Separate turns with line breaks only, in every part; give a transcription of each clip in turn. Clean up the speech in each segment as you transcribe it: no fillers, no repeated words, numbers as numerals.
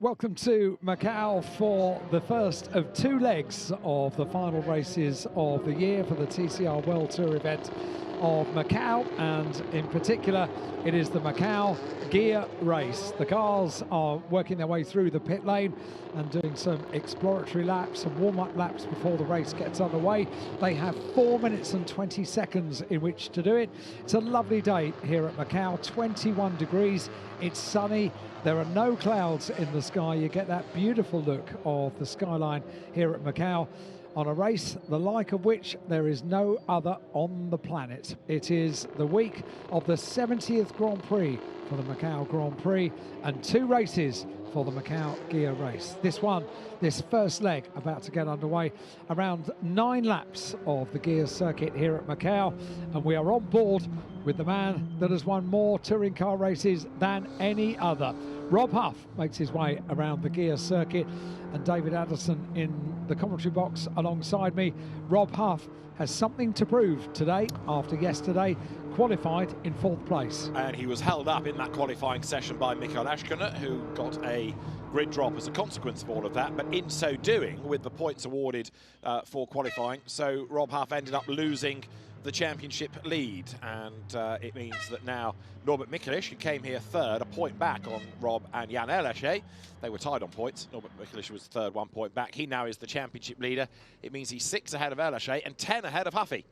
Welcome to Macau for the first of two legs of the final races of the year for the TCR World Tour event of Macau, and in particular it is the Macau Guia race. The cars are working their way through the pit lane and doing some exploratory laps, some warm-up laps before the race gets underway. They have 4 minutes and 20 seconds in which to do it. It's a lovely day here at Macau, 21 degrees, it's sunny, there are no clouds in the sky. You get that beautiful look of the skyline here at Macau on a race the like of which there is no other on the planet. It is the week of the 70th Grand Prix for the Macau Grand Prix and two races for the Macau Guia race. This first leg about to get underway, around 9 laps of the Guia circuit here at Macau, and we are on board with the man that has won more touring car races than any other. Rob Huff makes his way around the Guia circuit, and David Addison in the commentary box alongside me. Rob Huff has something to prove today after yesterday qualified in 4th place.
And he was held up in that qualifying session by Macau-Race1, who got a grid drop as a consequence of all of that, but in so doing, with the points awarded for qualifying, so Rob Huff ended up losing the championship lead, and it means that now Norbert Mikelish, who came here third, a point back on Rob and Jan Erlache. They were tied on points. Norbert Mikelish was third, 1 point back. He now is the championship leader. It means he's 6 ahead of Erlache and 10 ahead of Huffy.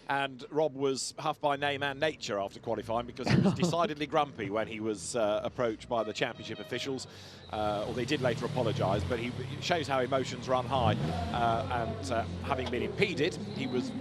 And Rob was Huff by name and nature after qualifying, because he was decidedly grumpy when he was approached by the championship officials. Or they did later apologise, but it shows how emotions run high. And having been impeded, he was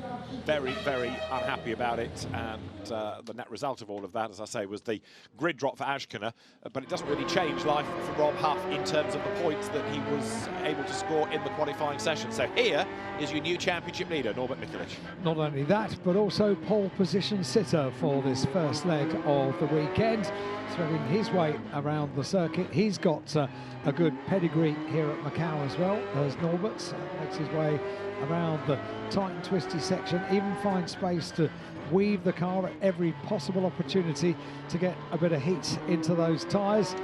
very, very unhappy about it. And the net result of all of that, as I say, was the grid drop for Ashkener. But it doesn't really change life for Rob Huff in terms of the points that he was able to score in the qualifying session. So here is your new championship leader, Norbert Mikelish.
Not only that, but also pole position sitter for this first leg of the weekend, threading his way around the circuit. He's got a good pedigree here at Macau as well as Norbert. Makes his way around the tight and twisty section, even finds space to weave the car at every possible opportunity to get a bit of heat into those tyres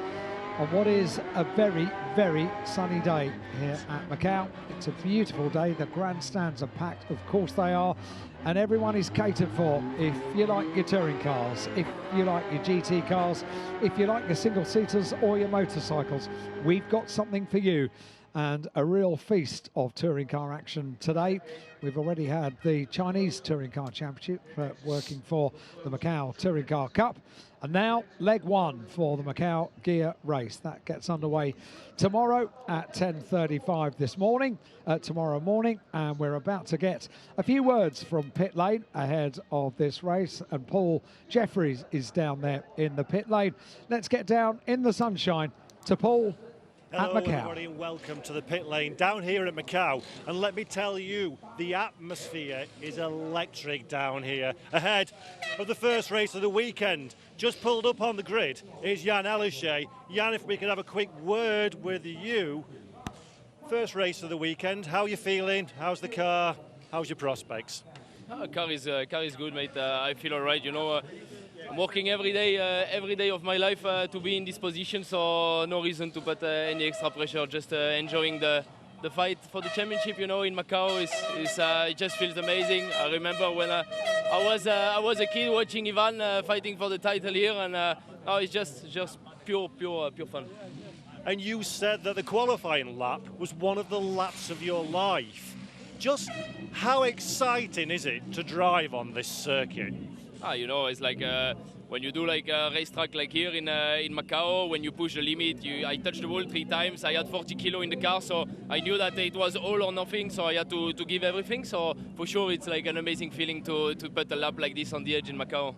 on what is a very, very sunny day here at Macau. It's a beautiful day. The grandstands are packed, of course they are, and everyone is catered for. If you like your touring cars, if you like your GT cars, if you like your single-seaters or your motorcycles, we've got something for you. And a real feast of touring car action today. We've already had the Chinese Touring Car Championship working for the Macau Touring Car Cup. And now leg 1 for the Macau Guia race. That gets underway tomorrow at 10:35 tomorrow morning. And we're about to get a few words from pit lane ahead of this race. And Paul Jeffries is down there in the pit lane. Let's get down in the sunshine to Paul.
Hello everybody and welcome to the pit lane down here at Macau, and let me tell you, the atmosphere is electric down here. Ahead of the first race of the weekend, just pulled up on the grid is Jan Erlache. Jan, if we could have a quick word with you. First race of the weekend, how are you feeling? How's the car? How's your prospects?
Car is good, mate. I feel all right, you know. I'm working every day of my life to be in this position, so no reason to put any extra pressure. Just enjoying the fight for the championship, you know, in Macau. It just feels amazing. I remember when I was a kid watching Ivan fighting for the title here, and now it's just pure fun.
And you said that the qualifying lap was one of the laps of your life. Just how exciting is it to drive on this circuit?
You know, it's like when you do like a racetrack like here in Macau, when you push the limit, I touched the wall 3 times, I had 40 kilo in the car, so I knew that it was all or nothing, so I had to give everything. So for sure, it's like an amazing feeling to put a lap like this on the edge in Macau.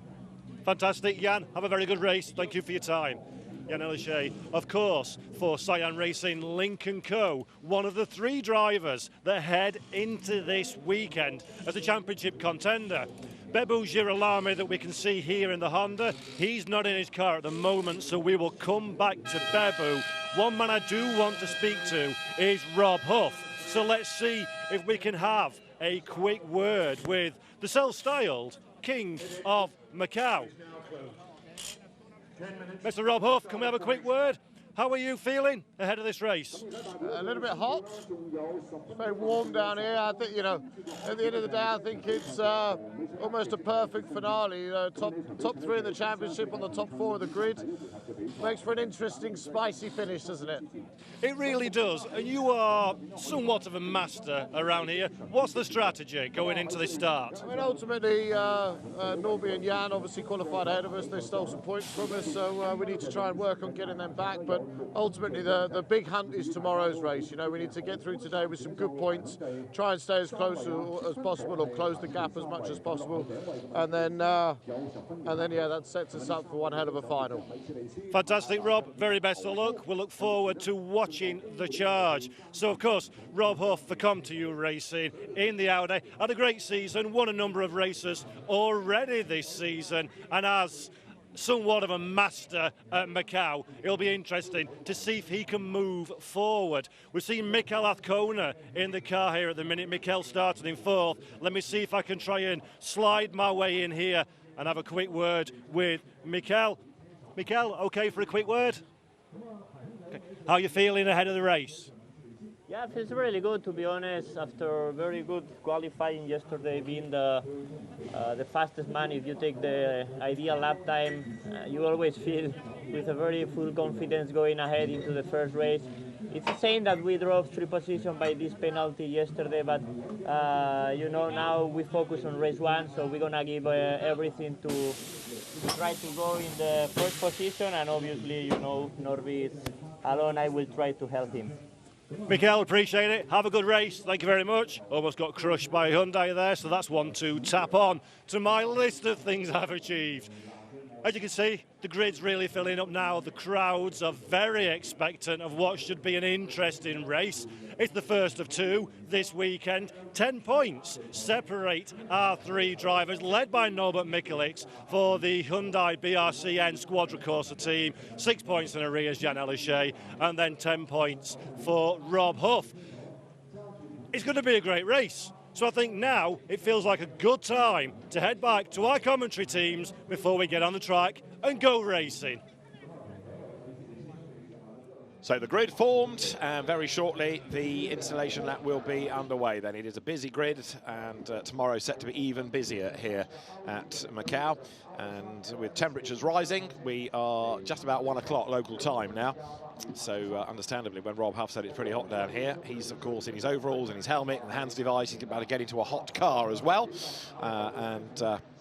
Fantastic. Jan, have a very good race. Thank you for your time. Jan Erlache, of course, for Cyan Racing Link & Co., one of the 3 drivers that head into this weekend as a championship contender. Bebu Girolami that we can see here in the Honda, he's not in his car at the moment, so we will come back to Bebu. One man I do want to speak to is Rob Huff. So let's see if we can have a quick word with the self-styled King of Macau. Mr. Rob Huff, can we have a quick word? how are you feeling ahead of this race?
A little bit hot. It's very warm down here. I think, you know, at the end of the day, I think it's almost a perfect finale. You know, top 3 in the championship on the top 4 of the grid. Makes for an interesting, spicy finish, doesn't it?
It really does. And you are somewhat of a master around here. What's the strategy going into this start?
I mean, ultimately, Norby and Jan obviously qualified ahead of us. They stole some points from us, so we need to try and work on getting them back. But ultimately, the big hunt is tomorrow's race. You know, we need to get through today with some good points, try and stay as close as possible, or close the gap as much as possible, and then yeah, that sets us up for one hell of a final.
Fantastic, Rob. Very best of luck. We'll look forward to watching the charge. So, of course, Rob Huff for ComTU Racing in the Audi. Had a great season, won a number of races already this season, and as somewhat of a master at Macau, it'll be interesting to see if he can move forward. We've seen Mikel Azcona in the car here at the minute. Mikel started in 4th. Let me see if I can try and slide my way in here and have a quick word with Mikel. Mikel, okay for a quick word? Okay. How are you feeling ahead of the race?
Yeah, it feels really good, to be honest, after very good qualifying yesterday, being the fastest man. If you take the ideal lap time, you always feel with a very full confidence going ahead into the first race. It's a shame that we dropped 3 positions by this penalty yesterday, but you know, now we focus on race 1, so we're gonna give everything to try to go in the first position, and obviously, you know, Norby is alone. I will try to help him.
Mikel, appreciate it. Have a good race. Thank you very much. Almost got crushed by Hyundai there, so that's 1 to tap on to my list of things I've achieved. As you can see, the grid's really filling up now. The crowds are very expectant of what should be an interesting race. It's the first of 2 this weekend. 10 points separate our 3 drivers, led by Norbert Mikulix for the Hyundai BRCN Squadra Corsa team. 6 points in arrears, Jan Elishay, and then 10 points for Rob Huff. It's going to be a great race. So I think now it feels like a good time to head back to our commentary teams before we get on the track and go racing.
So the grid formed, and very shortly the installation lap will be underway. Then it is a busy grid, and tomorrow set to be even busier here at Macau. And with temperatures rising, we are just about 1 o'clock local time now. So understandably, when Rob Huff said it's pretty hot down here, he's of course in his overalls and his helmet and hands device. He's about to get into a hot car as well.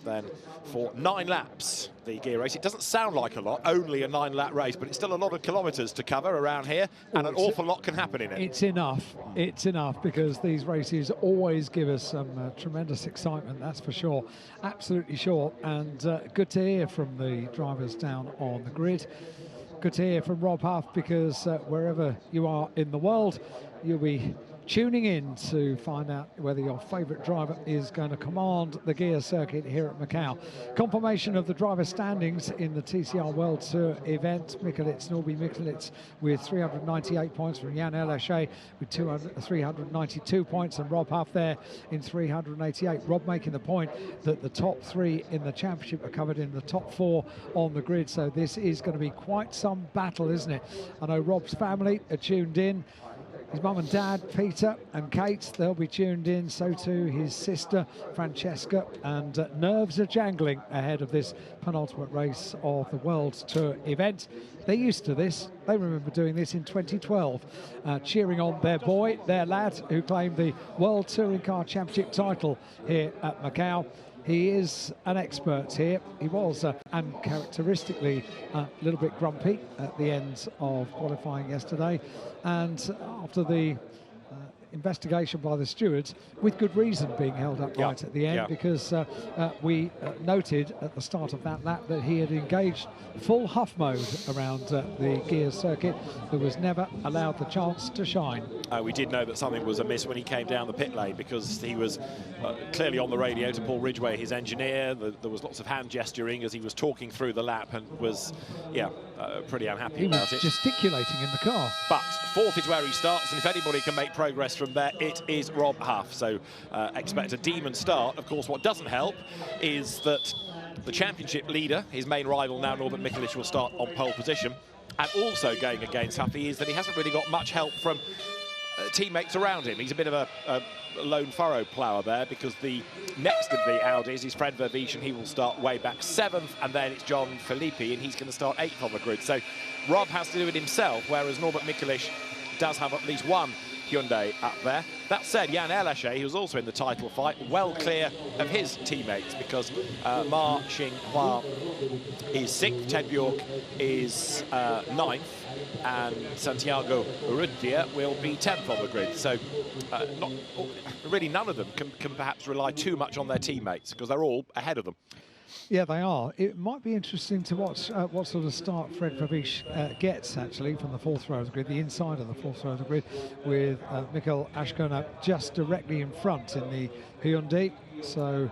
Then for 9 laps, the Guia race. It doesn't sound like a lot, only a 9-lap race, but it's still a lot of kilometres to cover around here, and an awful lot can happen in it.
It's enough. It's enough, because these races always give us some tremendous excitement, that's for sure. Absolutely sure. And good to hear from the drivers down on the grid. Good to hear from Rob Huff, because wherever you are in the world, you'll be tuning in to find out whether your favourite driver is going to command the Guia circuit here at Macau. Confirmation of the driver standings in the TCR World Tour event. Norby Mikulix with 398 points, from Jan Elishay with 392 points, and Rob Huff there in 388. Rob making the point that the top 3 in the championship are covered in the top 4 on the grid, so this is going to be quite some battle, isn't it? I know Rob's family are tuned in. His mum and dad, Peter and Kate, they'll be tuned in. So too his sister, Francesca, and nerves are jangling ahead of this penultimate race of the World Tour event. They're used to this. They remember doing this in 2012, cheering on their boy, their lad, who claimed the World Touring Car Championship title here at Macau. He is an expert here. He was uncharacteristically a little bit grumpy at the end of qualifying yesterday. And after the investigation by the stewards, with good reason being held up right at the end, because we noted at the start of that lap that he had engaged full Huff mode around the Guia circuit, but was never allowed the chance to shine.
We did know that something was amiss when he came down the pit lane, because he was clearly on the radio to Paul Ridgway, his engineer. There was lots of hand gesturing as he was talking through the lap, and was, pretty unhappy about it.
He was gesticulating in the car.
But 4th is where he starts, and if anybody can make progress from there, it is Rob Huff. So expect a demon start. Of course, what doesn't help is that the championship leader, his main rival now, Norbert Mikulix, will start on pole position. and also going against Huffy is that he hasn't really got much help from teammates around him. He's a bit of a lone furrow plougher there, because the next of the Audis is Fred Vervish, and he will start way back 7th, and then it's John Filippi, and he's going to start 8th on the grid. So Rob has to do it himself, whereas Norbert Mikelic does have at least one Hyundai up there. That said, Jan Erlaché, who's also in the title fight, well clear of his teammates, because Ma Xinghua is 6th, Ted Bjork is 9th, and Santiago Urrutia will be 10th on the grid. So really none of them can perhaps rely too much on their teammates, because they're all ahead of them.
Yeah, they are. It might be interesting to watch what sort of start Fred Vervish gets, actually, from the 4th row of the grid, the inside of the 4th row of the grid, with Mikkel Ashkona just directly in front in the Hyundai. So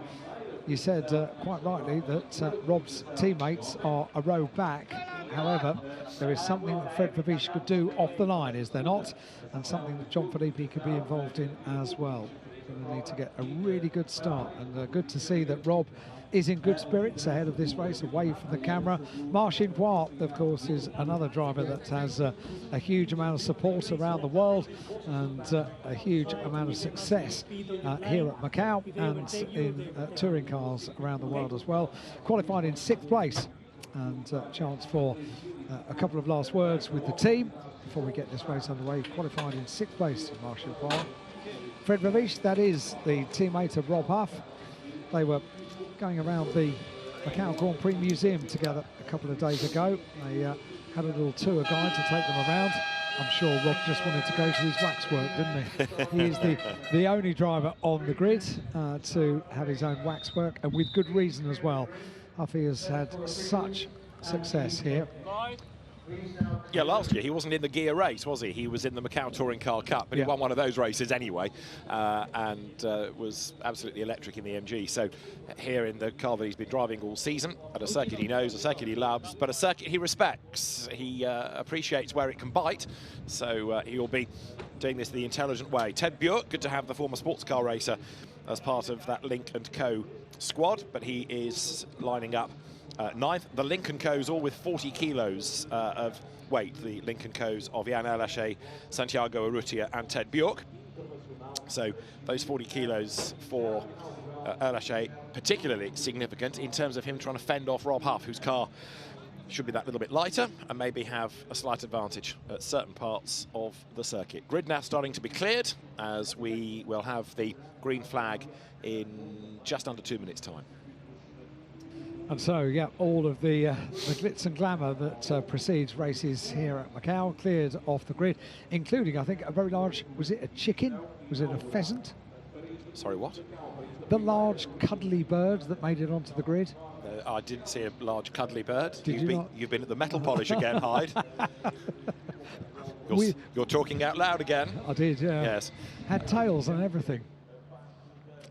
you said quite rightly that Rob's teammates are a row back. However, there is something that Fred Vervish could do off the line, is there not? And something that John Filippi could be involved in as well. Going to need to get a really good start, and good to see that Rob is in good spirits ahead of this race, away from the camera. Ma Xinghua, of course, is another driver that has a huge amount of support around the world, and a huge amount of success here at Macau and in touring cars around the world as well. Qualified in 6th place, and chance for a couple of last words with the team before we get this race underway. Qualified in 6th place, Ma Xinghua. Fred Vervish, that is the teammate of Rob Huff. They were going around the Macau Grand Prix Museum together a couple of days ago. They had a little tour guide to take them around. I'm sure Rob just wanted to go to his waxwork, didn't he? He is the only driver on the grid to have his own waxwork, and with good reason as well. Huffy has had such success here.
Yeah, last year he wasn't in the Guia race, was he? He was in the Macau Touring Car Cup, but he won one of those races anyway, and was absolutely electric in the MG. So here in the car that he's been driving all season, at a circuit he knows, a circuit he loves, but a circuit he respects. He appreciates where it can bite, so he'll be doing this the intelligent way. Ted Bjork, good to have the former sports car racer as part of that Link & Co squad, but he is lining up 9th. The Link & Co's all with 40 kilos of weight. The Link & Co's of Jan Erlaché, Santiago Urrutia and Ted Bjork. So those 40 kilos for Erlaché particularly significant in terms of him trying to fend off Rob Huff, whose car should be that little bit lighter and maybe have a slight advantage at certain parts of the circuit. Grid now starting to be cleared, as we will have the green flag in just under 2 minutes' time.
And so, yeah, all of the glitz and glamour that precedes races here at Macau cleared off the grid, including, I think, a very large, was it a chicken? Was it a pheasant?
Sorry, what?
The large cuddly bird that made it onto the grid.
I didn't see a large cuddly bird.
You've
been at the metal polish again, Hyde. You're talking out loud again.
I did, yeah.
Yes.
Had tails and everything.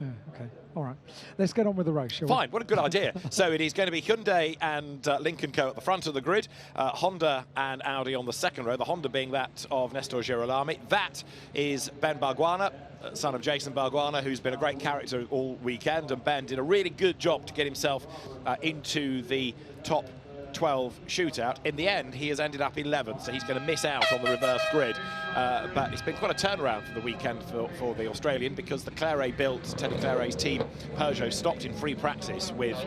Yeah, okay. All right. Let's get on with the race, shall we?
Fine, what a good idea. So it is going to be Hyundai and Link & Co at the front of the grid, Honda and Audi on the 2nd row, the Honda being that of Nestor Girolami. That is Ben Bargwanna, son of Jason Bargwanna, who's been a great character all weekend, and Ben did a really good job to get himself into the top 12 shootout. In the end, he has ended up 11th, so he's going to miss out on the reverse grid. But it's been quite a turnaround for the weekend for the Australian, because the Claret built, Teddy Claret's team, Peugeot, stopped in free practice with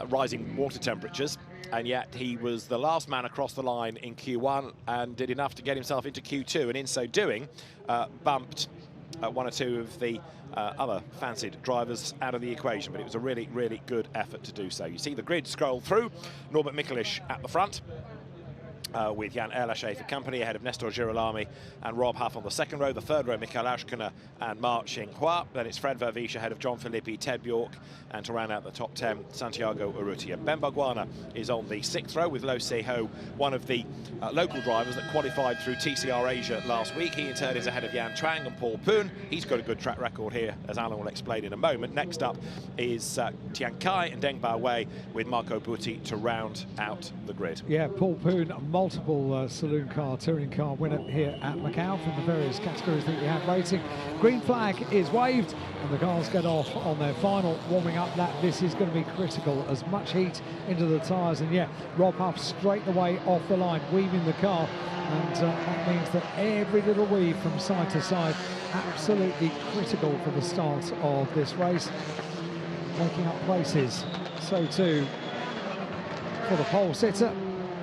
rising water temperatures, and yet he was the last man across the line in Q1 and did enough to get himself into Q2, and in so doing bumped one or two of the other fancied drivers out of the equation, but it was a really, really good effort to do so. You see the grid scroll through. Norbert Mikelic at the front, with Jan Erlaché for company, ahead of Nestor Girolami and Rob Huff on the 2nd row. The 3rd row, Mikkel Ashkona and Ma Xinghua. Then it's Fred Vervish ahead of John Filippi, Ted Bjork, and to round out the top 10, Santiago Urrutia. Ben Bargwanna is on the 6th row with Lo Se-ho, one of the local drivers that qualified through TCR Asia last week. He in turn is ahead of Yan Chuang and Paul Poon. He's got a good track record here, as Alan will explain in a moment. Next up is Tian Kai and Deng Bao Wei with Marco Butti to round out the grid.
Yeah, Paul Poon, a multiple saloon car, touring car winner here at Macau from the various categories that we have racing. Green flag is waved and the cars get off on their final warming up lap. This is going to be critical, as much heat into the tyres, and yeah, Rob Huff straight away off the line, weaving the car, and that means that every little weave from side to side, absolutely critical for the start of this race. Making up places, so too for the pole sitter,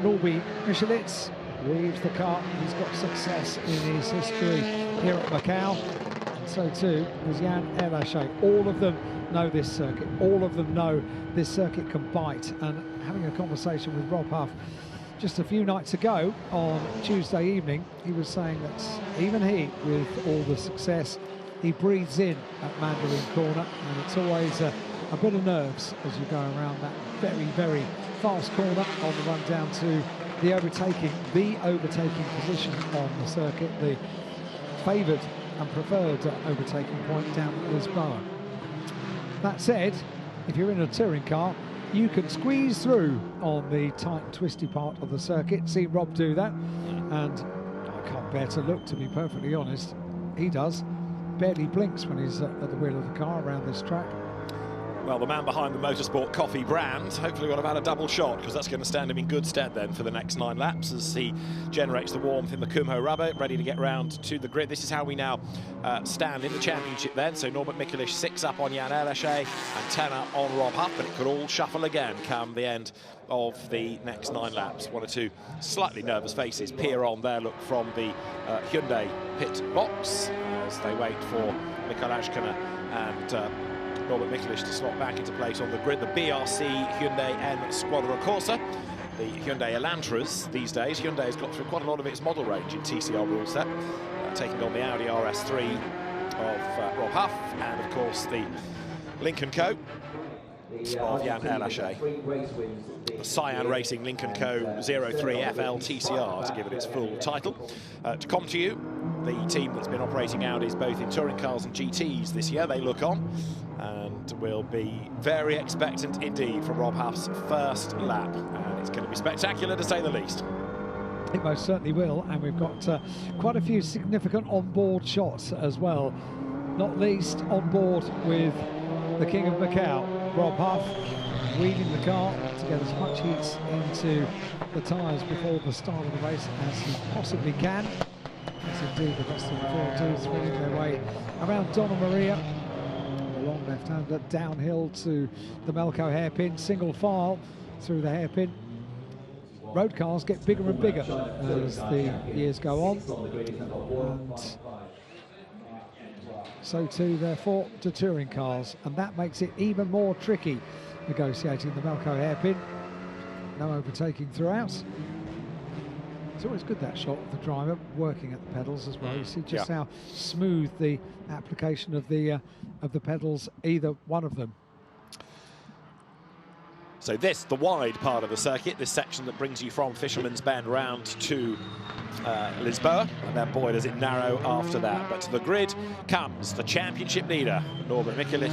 Norby Michelitz weaves the car. He's got success in his history here at Macau. And so too was Jan Erlache. All of them know this circuit. All of them know this circuit can bite. And having a conversation with Rob Huff just a few nights ago on Tuesday evening, he was saying that even he, with all the success, he breathes in at Mandarin Corner, and it's always a bit of nerves as you go around that very, very fast corner on the run down to the overtaking position on the circuit, the favoured and preferred overtaking point down at Lisboa. That said, if you're in a touring car, you can squeeze through on the tight and twisty part of the circuit. See Rob do that, and I can't bear to look, to be perfectly honest. He does. Barely blinks when he's at the wheel of the car around this track.
Well, the man behind the Motorsport Coffee brand hopefully will have had a double shot, because that's going to stand him in good stead then for the next 9 laps as he generates the warmth in the Kumho rubber, ready to get round to the grid. This is how we now stand in the championship then. So Norbert Mikulich 6 up on Jan Erlache and 10 up on Rob Huff, but it could all shuffle again come the end of the next 9 laps. One or two slightly nervous faces peer on their look from the Hyundai pit box as they wait for Macau-Race-1 and Norbert Mikulich to slot back into place on the grid. The BRC Hyundai N Squadra Corsa, the Hyundai Elantras these days. Hyundai has got through quite a lot of its model range in TCR rule set, taking on the Audi RS3 of Rob Huff, and of course the Lincoln Co. of Jan Erlache. The Cyan Racing Lincoln Co. 03 FL TCR to give it its full title. To come to you, the team that's been operating Audis both in touring cars and GTs this year, they look on and will be very expectant indeed from Rob Huff's first lap, and it's going to be spectacular to say the least.
It most certainly will, and we've got quite a few significant on-board shots as well, not least on board with the King of Macau, Rob Huff, weaving the car to get as much heat into the tyres before the start of the race as he possibly can. Yes, indeed, the rest of the field do, threading their way around Donna Maria. The long left-hander downhill to the Melco hairpin, single file through the hairpin. Road cars get bigger and bigger as the years go on, and so too therefore to touring cars, and that makes it even more tricky negotiating the Melco hairpin. No overtaking throughout. It's always good, that shot of the driver working at the pedals as well. You see just how smooth the application of the pedals, either one of them.
So this, the wide part of the circuit, this section that brings you from Fisherman's Bend round to Lisboa, and then boy does it narrow after that. But to the grid comes the championship leader, Norbert Mikulich,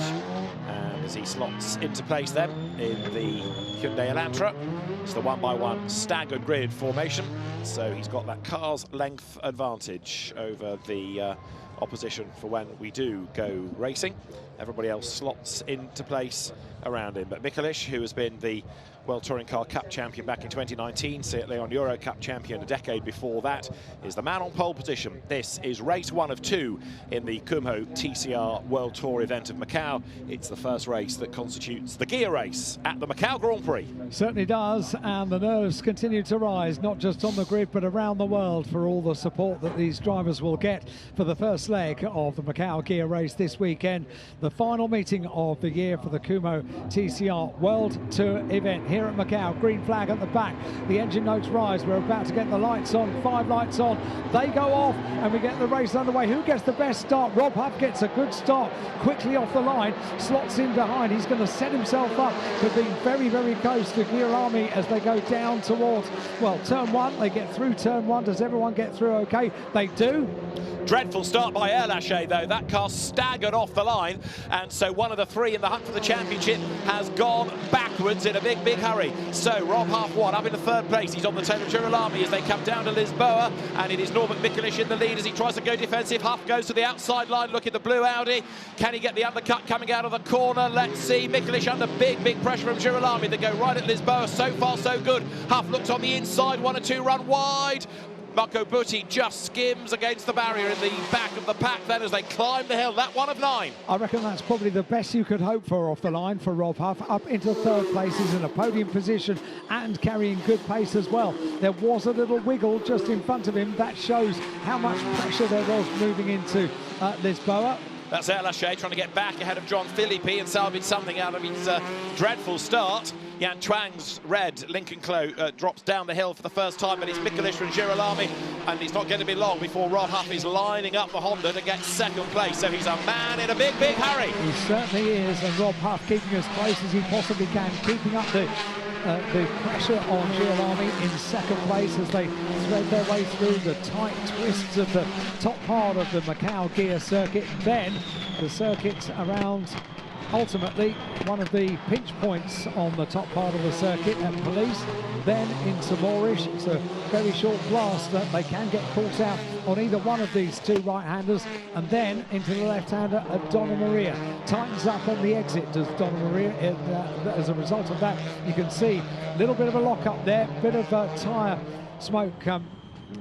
and as he slots into place then in the Hyundai Elantra, it's the 1x1 staggered grid formation, so he's got that car's length advantage over the opposition for when we do go racing. Everybody else slots into place around him, but Mikulich, who has been the World Touring Car Cup champion back in 2019, Seat Leon Euro Cup champion a decade before that, is the man on pole position. This is race 1 of 2 in the Kumho TCR World Tour event of Macau. It's the first race that constitutes the Guia race at the Macau Grand Prix.
Certainly does, and the nerves continue to rise, not just on the grid but around the world, for all the support that these drivers will get for the first leg of the Macau Guia race this weekend, the final meeting of the year for the Kumho TCR World Tour event here at Macau. Green flag at the back, the engine notes rise, we're about to get the lights on, 5 lights on, they go off and we get the race underway. Who gets the best start? Rob Huff gets a good start, quickly off the line, slots in behind. He's going to set himself up for being very, very close to Guia Army as as they go down towards, well, turn one. They get through turn one. Does everyone get through okay? They do.
Dreadful start by Air Lachey, though. That car staggered off the line, and so one of the three in the hunt for the championship has gone backwards in a big, big hurry. So Rob Huff up into third place. He's on the tail of Girolami as they come down to Lisboa, and it is Norbert Mikelic in the lead as he tries to go defensive. Huff goes to the outside line. Look at the blue Audi. Can he get the undercut coming out of the corner? Let's see. Mikelic under big, big pressure from Girolami. They go right at Lisboa. So far, so good. Huff looks on the inside. 1 or 2 run wide. Marco Butti just skims against the barrier in the back of the pack then as they climb the hill. That 1 of 9.
I reckon that's probably the best you could hope for off the line for Rob Huff. Up into third place, he's in a podium position and carrying good pace as well. There was a little wiggle just in front of him. That shows how much pressure there was moving into Lisboa.
That's Air Lachey trying to get back ahead of John Philippi and salvage something out of his dreadful start. Yan Twang's red Lincoln Clo drops down the hill for the first time, but it's Mikelic and Girolami, and it's not going to be long before Rob Huff is lining up the Honda to get second place. So he's a man in a big, big hurry.
He certainly is, and Rob Huff keeping as close as he possibly can, keeping up the pressure on Girolami in second place as they thread their way through the tight twists of the top part of the Macau Guia circuit. Then the circuit around, ultimately, one of the pinch points on the top part of the circuit at Police, then into Moorish. It's a very short blast that they can get caught out on either one of these two right-handers, and then into the left-hander at Donna Maria. Tightens up on the exit, does Donna Maria. As a result of that, you can see a little bit of a lock-up there, bit of tyre smoke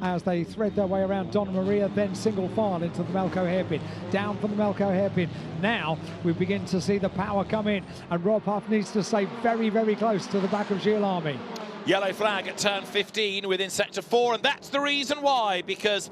as they thread their way around Donna Maria, then single file into the Melco hairpin. Down from the Melco hairpin. Now we begin to see the power come in, and Rob Huff needs to stay very, very close to the back of Girolami.
Yellow flag at turn 15 within sector 4, and that's the reason why, because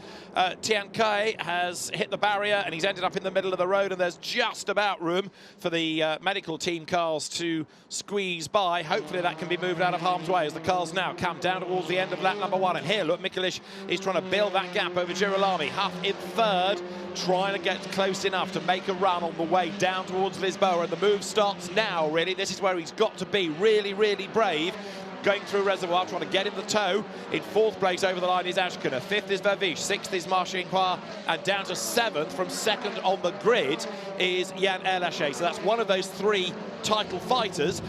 Tian Kai has hit the barrier and he's ended up in the middle of the road, and there's just about room for the medical team cars to squeeze by. Hopefully that can be moved out of harm's way as the cars now come down towards the end of lap number 1. And here, look, Mikelic is trying to build that gap over Girolami. Huff in third, trying to get close enough to make a run on the way down towards Lisboa, and the move starts now, really. This is where he's got to be really, really brave. Going through Reservoir, trying to get in the toe. In fourth place over the line is Ashkiner. Fifth is Verviche. Sixth is Marchinquois. And down to seventh from second on the grid is Yan Air Lachey. So that's one of those three title fighters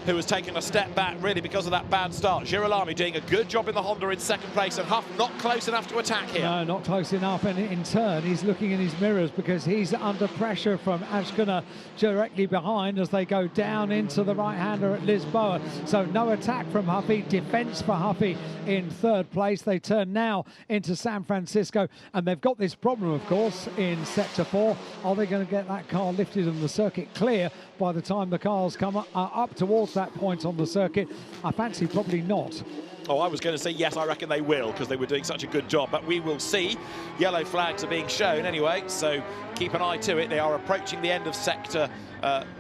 who has taken a step back, really, because of that bad start. Girolami doing a good job in the Honda in second place, and Huff not close enough to attack here.
No, not close enough, and in turn, he's looking in his mirrors because he's under pressure from Ashkiner directly behind as they go down into the right-hander at Lisboa. So no attack from Huffy, defence for Huffy in third place. They turn now into San Francisco, and they've got this problem, of course, in Sector 4. Are they going to get that car lifted and the circuit clear by the time the cars come up towards that point on the circuit? I fancy probably not.
Oh, I was going to say yes, I reckon they will, because they were doing such a good job, but we will see. Yellow flags are being shown anyway, so keep an eye to it. They are approaching the end of Sector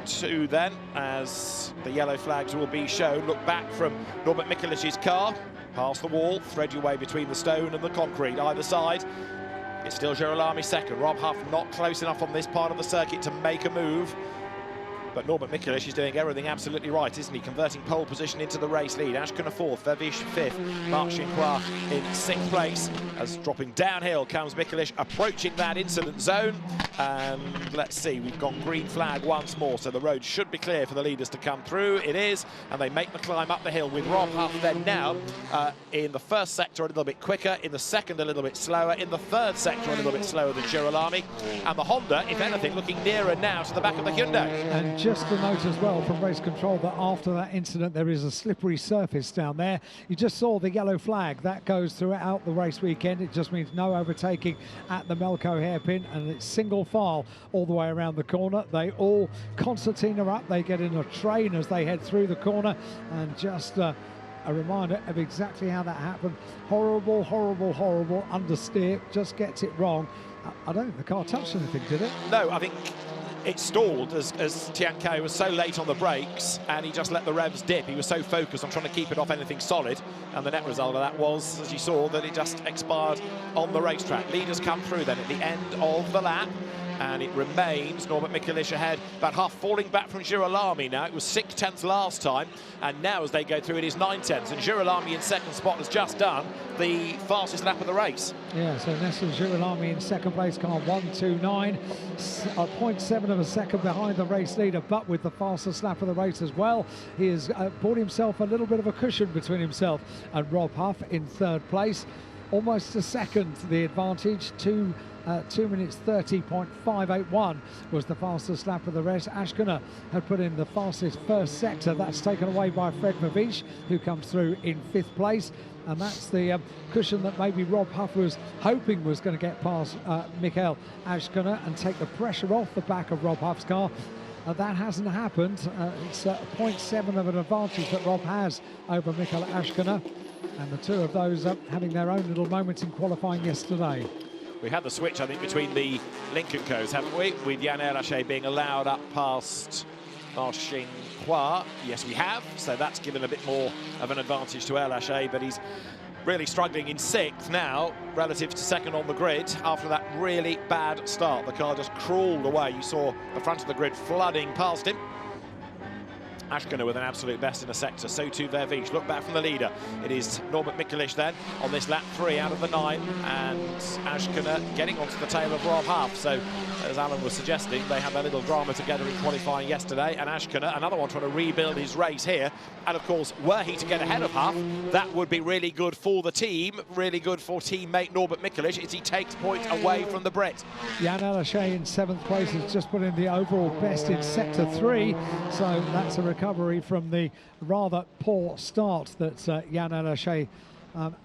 2 then, as the yellow flags will be shown. Look back from Norbert Mikelic's car, past the wall, thread your way between the stone and the concrete either side. It's still Girolami second. Rob Huff not close enough on this part of the circuit to make a move. But Norbert Mikelic is doing everything absolutely right, isn't he? Converting pole position into the race lead. Ashkiner fourth, Verviche fifth, Marchinquois in sixth place. As dropping downhill comes Mikelic, approaching that incident zone. And let's see, we've gone green flag once more, so the road should be clear for the leaders to come through. It is, and they make the climb up the hill with Rob Huff then now in the first sector a little bit quicker, in the second a little bit slower, in the third sector a little bit slower than Girolami. And the Honda, if anything, looking nearer now to the back of the Hyundai.
And just to note as well from race control that after that incident there is a slippery surface down there. You just saw the yellow flag that goes throughout the race weekend. It just means no overtaking at the Melco hairpin, and it's single file all the way around the corner. They all concertina up, they get in a train as they head through the corner, and just a reminder of exactly how that happened. Horrible, horrible, horrible understeer, just gets it wrong. I don't think the car touched anything, did it?
No, I think it stalled as Tian Kai was so late on the brakes, and he just let the revs dip. He was so focused on trying to keep it off anything solid, and the net result of that was, as you saw, that it just expired on the racetrack. Leaders come through then at the end of the lap. and it remains Norbert Mikelic ahead, about half, falling back from Girolami now. It was 6/10 last time, and now as they go through it is 9/10, and Girolami in second spot has just done the fastest lap of the race.
Yeah, so Nestor Girolami in second place, car 1:29, 0.7 of a second behind the race leader, but with the fastest lap of the race as well. He has bought himself a little bit of a cushion between himself and Rob Huff in third place. Almost a second the advantage, 2 minutes 30.581 was the fastest lap of the race. Ashkener had put in the fastest first sector. That's taken away by Fred Mavish, who comes through in 5th place. And that's the cushion that maybe Rob Huff was hoping was going to get past Michael Ashkener and take the pressure off the back of Rob Huff's car. That hasn't happened. It's 0.7 of an advantage that Rob has over Michael Ashkener. And the two of those having their own little moments in qualifying yesterday.
We had the switch, I think, between the Lincoln Co's, haven't we? With Yann Erlaché being allowed up past Marcin-Croix. Yes, we have. So that's given a bit more of an advantage to Erlaché, but he's really struggling in 6th now, relative to 2nd on the grid, after that really bad start. The car just crawled away. You saw the front of the grid flooding past him. Ashkener with an absolute best in the sector, so too Vervish. Look back from the leader. It is Norbert Mikelic then on this lap 3 out of the 9, and Ashkener getting onto the tail of Rob Huff. So, as Alan was suggesting, they had their little drama together in qualifying yesterday, and Ashkener, another one trying to rebuild his race here. And of course, were he to get ahead of Huff, that would be really good for the team, really good for teammate Norbert Mikelic, as he takes points away from the Brit.
Yann Erlaché in 7th place has just put in the overall best in sector 3, so that's a recovery from the rather poor start that Yann Erlaché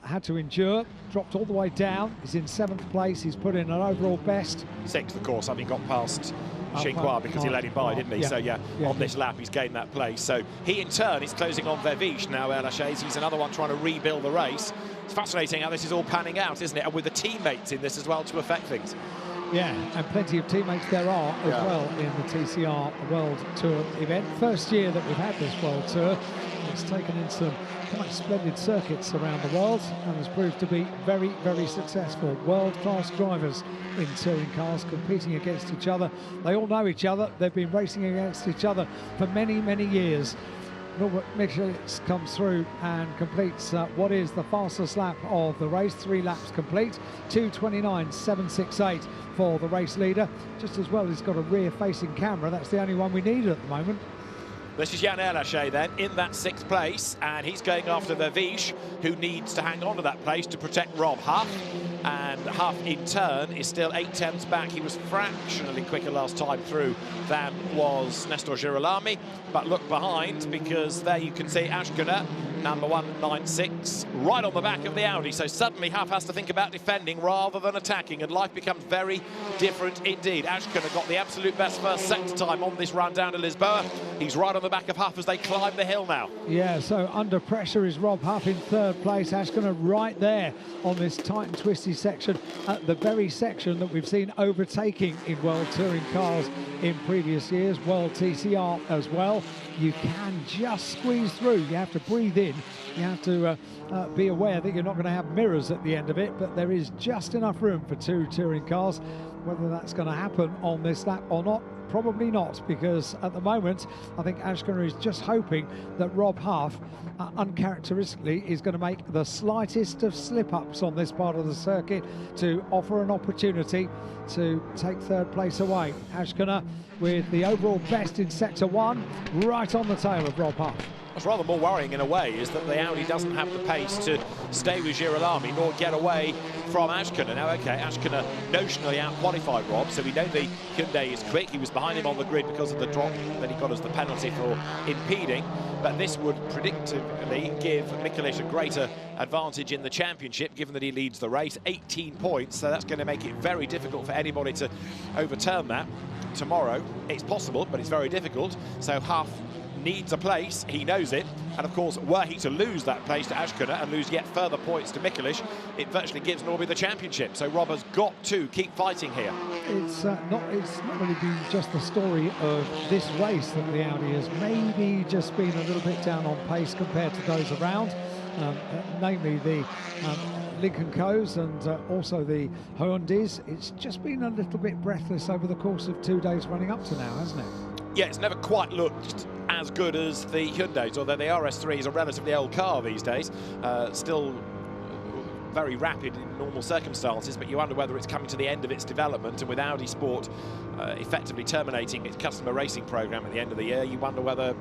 had to endure. Dropped all the way down. He's in 7th place. He's put in an overall best.
6th, of course, having got past Marcin-Croix because he let him by, didn't he?
Yeah.
So, yeah, on this lap, he's gained that place. So he, in turn, is closing on Vervish now, Erlaché. He's another one trying to rebuild the race. It's fascinating how this is all panning out, isn't it? And with the teammates in this as well to affect things.
Yeah, and plenty of teammates there are as well in the TCR World Tour event. First year that we've had this World Tour. It's taken in some quite splendid circuits around the world and has proved to be very, very successful. World-class drivers in touring cars competing against each other. They all know each other. They've been racing against each other for many, many years. Norbert Mikelic comes through and completes what is the fastest lap of the race. 3 laps complete, 2:29.768 for the race leader. Just as well, he's got a rear-facing camera. That's the only one we need at the moment.
This is Yann Erlaché then in that 6th place, and he's going after Vervish, who needs to hang on to that place to protect Rob Huff. And Huff in turn is still 8/10 back. He was fractionally quicker last time through than was Nestor Girolami, but look behind, because there you can see Ashkener, number 196, right on the back of the Audi. So suddenly Huff has to think about defending rather than attacking, and life becomes very different indeed. Ashkener got the absolute best first sector time on this run down to Lisboa. He's right on the back of Huff as they climb the hill now.
Yeah, so under pressure is Rob Huff in 3rd place. Ashkener right there on this tight and twisty section, at the very section that we've seen overtaking in World Touring cars in previous years, World TCR as well. You can just squeeze through. You have to breathe in. You have to be aware that you're not going to have mirrors at the end of it, but there is just enough room for 2 touring cars. Whether that's going to happen on this lap or not, probably not, because at the moment I think Ashkener is just hoping that Rob Huff uncharacteristically is going to make the slightest of slip-ups on this part of the circuit to offer an opportunity to take 3rd place away. Ashkener with the overall best in sector 1, right on the tail of Rob Huff.
What's rather more worrying in a way is that the Audi doesn't have the pace to stay with Girolami nor get away from Ashkener. Now, okay, Ashkener notionally out-qualified Rob, so we know the Hyundai is quick. He was behind him on the grid because of the drop that he got as the penalty for impeding, but this would predictably give Mikelic a greater advantage in the championship, given that he leads the race, 18 points, so that's going to make it very difficult for anybody to overturn that tomorrow. It's possible, but it's very difficult, so Huff needs a place, he knows it, and of course were he to lose that place to Ashkener and lose yet further points to Mikelic, it virtually gives Norby the championship. So Rob has got to keep fighting here.
It's not really been just the story of this race that the Audi has maybe just been a little bit down on pace compared to those around, namely the Lincoln Co's and also the Hyundais, it's just been a little bit breathless over the course of 2 days running up to now, hasn't it?
Yeah, it's never quite looked as good as the Hyundais, although the RS3 is a relatively old car these days. Still very rapid in normal circumstances, but you wonder whether it's coming to the end of its development, and with Audi Sport effectively terminating its customer racing program at the end of the year, you wonder whether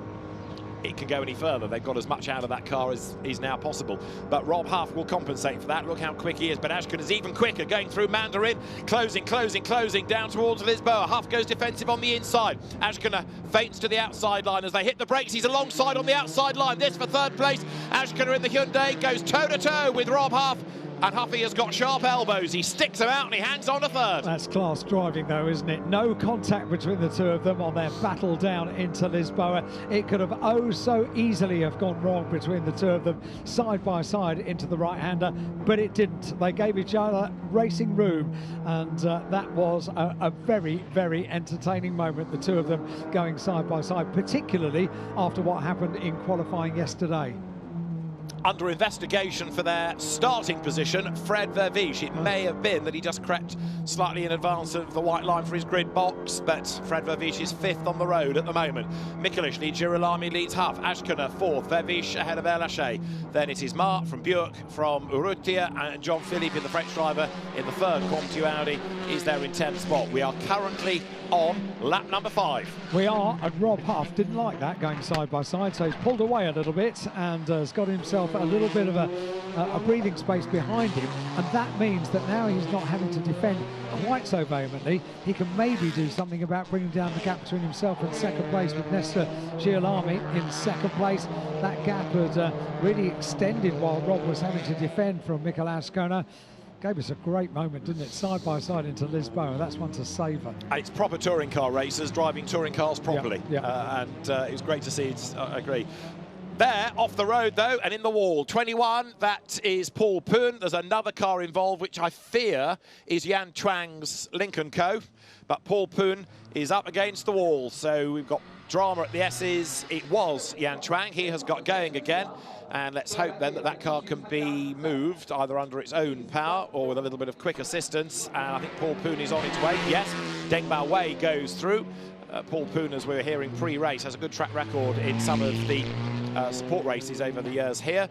it can go any further. They've got as much out of that car as is now possible. But Rob Huff will compensate for that. Look how quick he is. But Ashkin is even quicker, going through Mandarin, closing down towards Lisboa. Huff goes defensive on the inside. Ashkin feints to the outside line as they hit the brakes. He's alongside on the outside line. This for third place. Ashkin in the Hyundai goes toe-to-toe with Rob Huff. And Huffy has got sharp elbows. He sticks them out and he hangs on to third.
That's class driving though, isn't it? No contact between the two of them on their battle down into Lisboa. It could have oh so easily have gone wrong between the two of them, side by side into the right-hander, but it didn't. They gave each other racing room, and that was a very, very entertaining moment, the two of them going side by side, particularly after what happened in qualifying yesterday.
Under investigation for their starting position, Fred Verviche. It may have been that he just crept slightly in advance of the white line for his grid box, but Fred Verviche is 5th on the road at the moment. Mikulic leads Girolami, leads Huff. Ashkener 4th, Verviche ahead of El Haché. Then it is Marc from Buick, from Urrutia, and John Philippe, the French driver, in the third. Comtu Audi is there in 10th spot. We are currently on lap number 5.
We are, and Rob Huff didn't like that going side by side, so he's pulled away a little bit and has got himself a little bit of a breathing space behind him, and that means that now he's not having to defend quite so vehemently. He can maybe do something about bringing down the gap between himself and second place, with Nestor Girolami in second place. That gap had really extended while Rob was having to defend from Mikel Ascona. Gave us a great moment, didn't it? Side by side into Lisboa. That's one to savour.
It's proper touring car racers driving touring cars properly.
Yeah.
And it was great to see. I agree. There, off the road though, and in the wall, 21, that is Paul Poon. There's another car involved, which I fear is Yan Chuang's Lincoln Co. But Paul Poon is up against the wall, so we've got drama at the S's. It was Yan Chuang. He has got going again. And let's hope then that that car can be moved either under its own power or with a little bit of quick assistance. And I think Paul Poon is on its way. Yes, Deng Bao Wei goes through. Paul Poon, as we were hearing pre-race, has a good track record in some of the support races over the years here.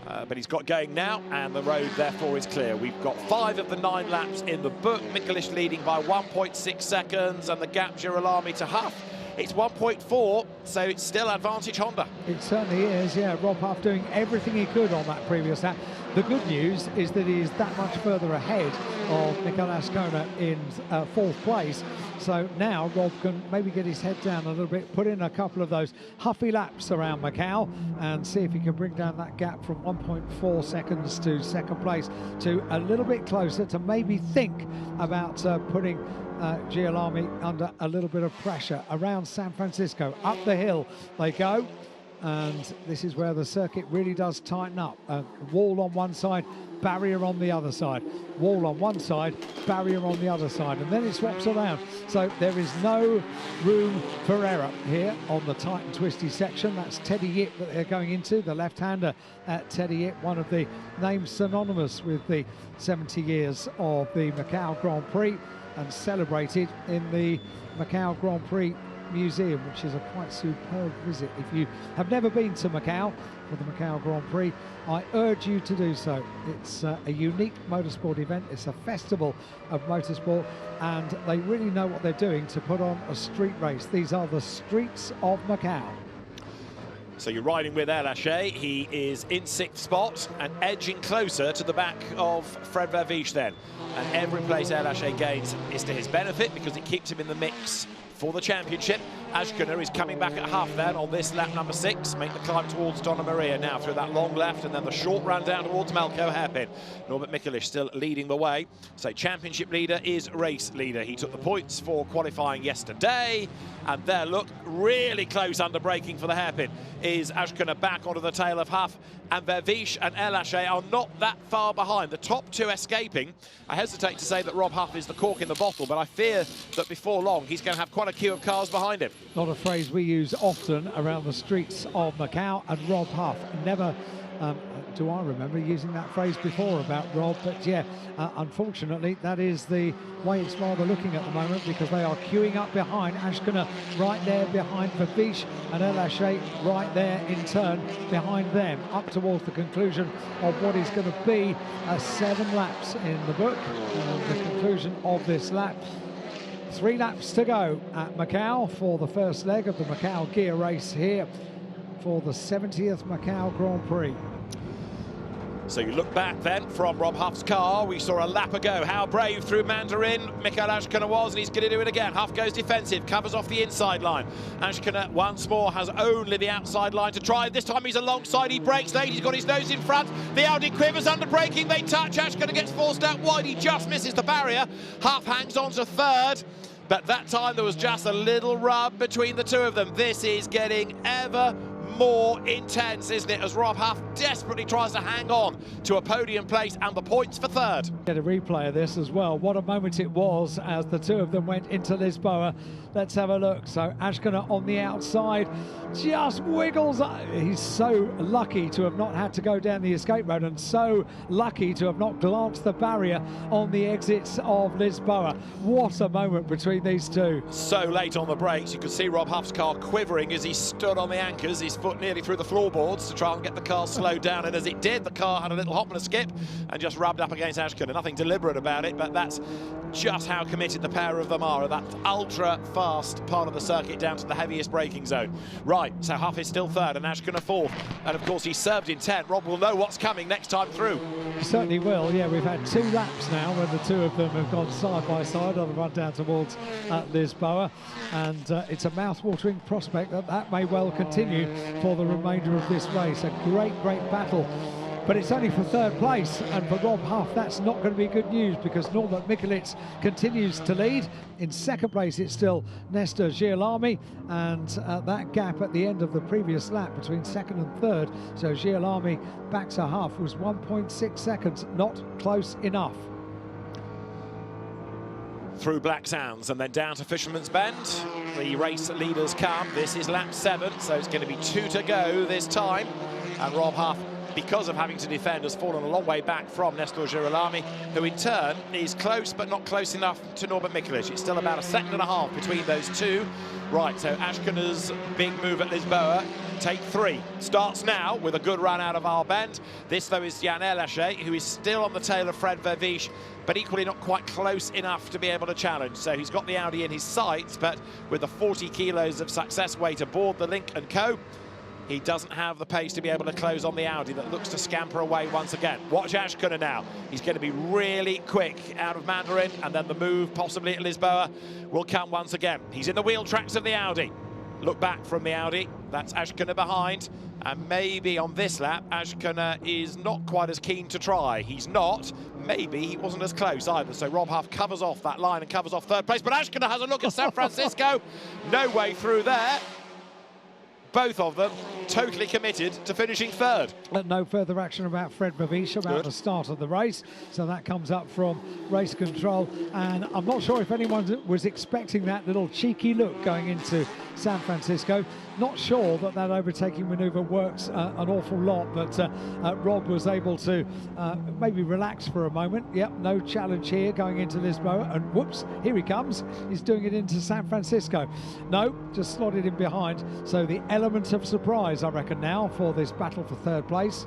But he's got going now, and the road therefore is clear. We've got 5 of the 9 laps in the book. Mikulic leading by 1.6 seconds, and the gap Girolami to Huff. It's 1.4, so it's still advantage Honda. It
certainly is, yeah. Rob Huff doing everything he could on that previous lap. The good news is that he is that much further ahead of Mikel Ascona in 4th place. So now Rob can maybe get his head down a little bit, put in a couple of those huffy laps around Macau, and see if he can bring down that gap from 1.4 seconds to second place to a little bit closer, to maybe think about putting Girolami under a little bit of pressure around San Francisco. Up the hill they go, and this is where the circuit really does tighten up. Wall on one side, barrier on the other side. Wall on one side, barrier on the other side, and then it swaps around. So there is no room for error here on the tight and twisty section. That's Teddy Yip that they're going into, the left-hander at Teddy Yip, one of the names synonymous with the 70 years of the Macau Grand Prix, and celebrated in the Macau Grand Prix Museum, which is a quite superb visit. If you have never been to Macau for the Macau Grand Prix, I urge you to do so. It's a unique motorsport event. It's a festival of motorsport, and they really know what they're doing to put on a street race. These are the streets of Macau.
So you're riding with El Haché. He is in 6th spot and edging closer to the back of Fred Verviche then. And every place El Haché gains is to his benefit, because it keeps him in the mix for the championship. Ashkener is coming back at Huff then on this lap number 6. Make the climb towards Donna Maria now through that long left, and then the short run down towards Malco hairpin. Norbert Mikulic still leading the way. So championship leader is race leader. He took the points for qualifying yesterday. And there, look, really close under braking for the hairpin is Ashkener back onto the tail of Huff. And Verviche and El Haché are not that far behind. The top 2 escaping. I hesitate to say that Rob Huff is the cork in the bottle, but I fear that before long he's going to have quite a queue of cars behind him.
Not a phrase we use often around the streets of Macau, and Rob Huff never do I remember using that phrase before about Rob, but yeah, unfortunately, that is the way it's rather looking at the moment, because they are queuing up behind. Ashkana right there behind Fabish, and El Ashe right there in turn behind them, up towards the conclusion of what is going to be 7 laps in the book, the conclusion of this lap. 3 laps to go at Macau for the first leg of the Macau Guia race here for the 70th Macau Grand Prix.
So you look back then from Rob Huff's car, we saw a lap ago how brave through Mandarin Mikael Ashkana was, and he's going to do it again. Huff goes defensive, covers off the inside line. Ashkana once more has only the outside line to try. This time he's alongside, he brakes late, he's got his nose in front. The Audi quivers under braking, they touch. Ashkana gets forced out wide, he just misses the barrier. Huff hangs on to third, but that time there was just a little rub between the two of them. This is getting ever more intense, isn't it, as Rob Huff desperately tries to hang on to a podium place and the points for third.
Get a replay of this as well. What a moment it was as the two of them went into Lisboa. Let's have a look. So Ashkana on the outside just wiggles. He's so lucky to have not had to go down the escape road, and so lucky to have not glanced the barrier on the exits of Lisboa. What a moment between these two.
So late on the brakes, you could see Rob Huff's car quivering as he stood on the anchors, his foot nearly through the floorboards to try and get the car slowed down, and as it did, the car had a little hop and a skip and just rubbed up against Ashkana. Nothing deliberate about it, but that's just how committed the pair of them are, that ultra fast part of the circuit down to the heaviest braking zone. Right, so Huff is still third and Ashkana fourth, and of course he served in 10. Rob will know what's coming next time through.
He certainly will. Yeah, we've had 2 laps now when the two of them have gone side by side on the run down towards Lisboa, and it's a mouth-watering prospect that may well continue for the remainder of this race. A great battle, but it's only for third place, and for Rob Huff that's not going to be good news, because Norbert Mikulits continues to lead. In second place it's still Nestor Girolami, and that gap at the end of the previous lap between second and third, so Girolami backs a Huff, was 1.6 seconds, not close enough.
Through Black Sounds and then down to Fisherman's Bend, the race leaders come. This is lap 7, so it's going to be 2 to go this time, and Rob Huff, because of having to defend, has fallen a long way back from Nestor Girolami, who in turn is close but not close enough to Norbert Mikulic. It's still about 1.5 seconds between those two. Right, so Ashkana's big move at Lisboa, take 3, starts now with a good run out of our bend. This though is Jan Elashe, who is still on the tail of Fred Vervish, but equally not quite close enough to be able to challenge. So he's got the Audi in his sights, but with the 40 kilos of success weight aboard the Link & Co, he doesn't have the pace to be able to close on the Audi that looks to scamper away once again. Watch Ashkana now. He's going to be really quick out of Mandarin, and then the move possibly at Lisboa will come once again. He's in the wheel tracks of the Audi. Look back from the Audi. That's Ashkana behind. And maybe on this lap, Ashkana is not quite as keen to try. He's not. Maybe he wasn't as close either. So Rob Huff covers off that line and covers off third place. But Ashkana has a look at San Francisco. No way through there. Both of them totally committed to finishing third.
No further action about Fred Babish about the start of the race, so that comes up from race control, and I'm not sure if anyone was expecting that little cheeky look going into San Francisco. Not sure that that overtaking manoeuvre works an awful lot, but Rob was able to maybe relax for a moment. Yep, no challenge here going into Lisboa, and whoops, here he comes. He's doing it into San Francisco. No, just slotted in behind, so the element of surprise, I reckon, now for this battle for third place.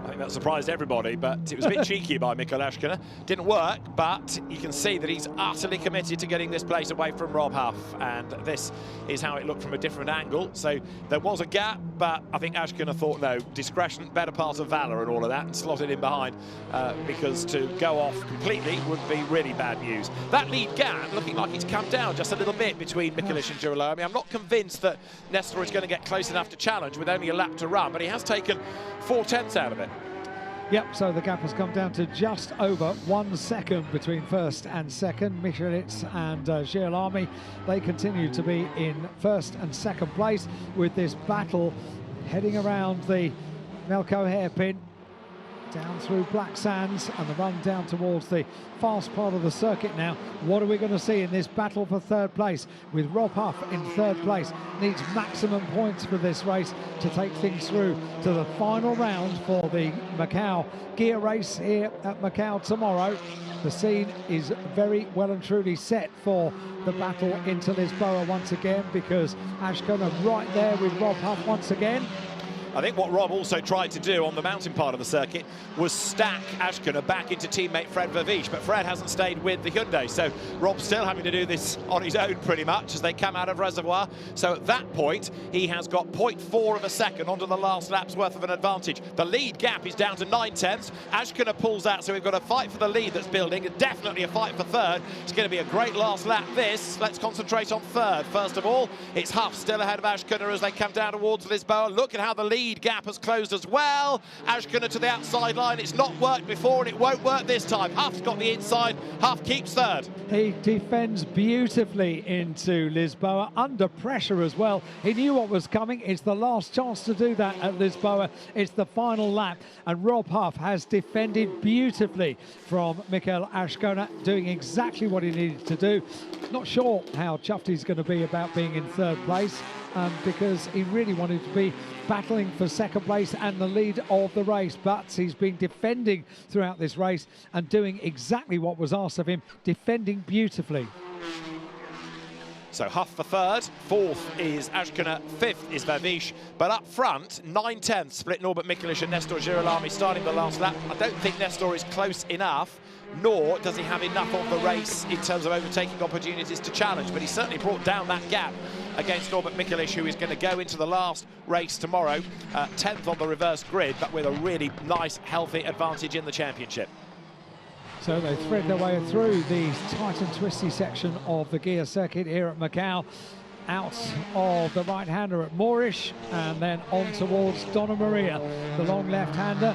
I think that surprised everybody, but it was a bit cheeky by Mikael Ashkana. Didn't work, but you can see that he's utterly committed to getting this place away from Rob Huff, and this is how it looked from a different angle. So there was a gap, but I think Ashkana thought, no, discretion, better part of valour and all of that, and slotted in behind, because to go off completely would be really bad news. That lead gap looking like it's come down just a little bit between Mikulic and Girolami. I'm not convinced that Nestor is going to get close enough to challenge with only a lap to run, but he has taken 4/10 out of it.
Yep, so the gap has come down to just over 1 second between first and second. Michelitz and Girolami, they continue to be in first and second place with this battle heading around the Melco hairpin. down through Black Sands and the run down towards the fast part of the circuit now. What are we going to see in this battle for third place with Rob Huff in third place? Needs maximum points for this race to take things through to the final round for the Macau Guia race here at Macau tomorrow. The scene is very well and truly set for the battle into Lisboa once again, because Ashkona right there with Rob Huff once again.
I think what Rob also tried to do on the mountain part of the circuit was stack Ashkona back into teammate Fred Verviche, but Fred hasn't stayed with the Hyundai, so Rob's still having to do this on his own pretty much as they come out of reservoir. So at that point, he has got 0.4 of a second onto the last lap's worth of an advantage. The lead gap is down to 9/10. Ashkona pulls out, so we've got a fight for the lead that's building, definitely a fight for third. It's going to be a great last lap this. Let's concentrate on third. First of all, it's Huff still ahead of Ashkona as they come down towards Lisboa. Look at how the lead gap has closed as well. Ashkona to the outside line. It's not worked before and it won't work this time. Huff's got the inside. Huff keeps third.
He defends beautifully into Lisboa, under pressure as well. He knew what was coming. It's the last chance to do that at Lisboa. It's the final lap, and Rob Huff has defended beautifully from Michael Ashkona, doing exactly what he needed to do. Not sure how chuffed he's going to be about being in third place, because he really wanted to be battling for second place and the lead of the race, but he's been defending throughout this race and doing exactly what was asked of him, defending beautifully.
So Huff for third, fourth is Ashkona, fifth is Verviche, but up front, 9/10 split Norbert Mikelic and Nestor Girolami starting the last lap. I don't think Nestor is close enough, nor does he have enough of the race in terms of overtaking opportunities to challenge, but he certainly brought down that gap against Norbert Mikelic, who is going to go into the last race tomorrow, 10th on the reverse grid, but with a really nice, healthy advantage in the championship.
So they thread their way through the tight and twisty section of the Guia circuit here at Macau, out of the right-hander at Moorish, and then on towards Donna Maria, the long left-hander.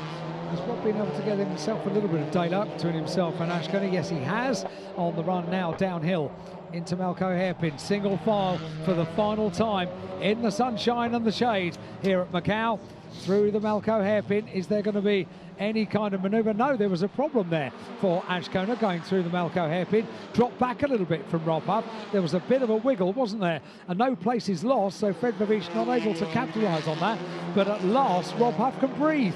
Has Rob been able to get himself a little bit of daylight between himself and Ashkona? Yes, he has, on the run now downhill into Malco Hairpin, single file for the final time in the sunshine and the shade here at Macau. Through the Malco Hairpin, is there going to be any kind of manoeuvre? No, there was a problem there for Ashkona going through the Malco Hairpin. Dropped back a little bit from Rob Huff. There was a bit of a wiggle, wasn't there? And no place is lost, so Fred Verviche not able to capitalise on that. But at last, Rob Huff can breathe.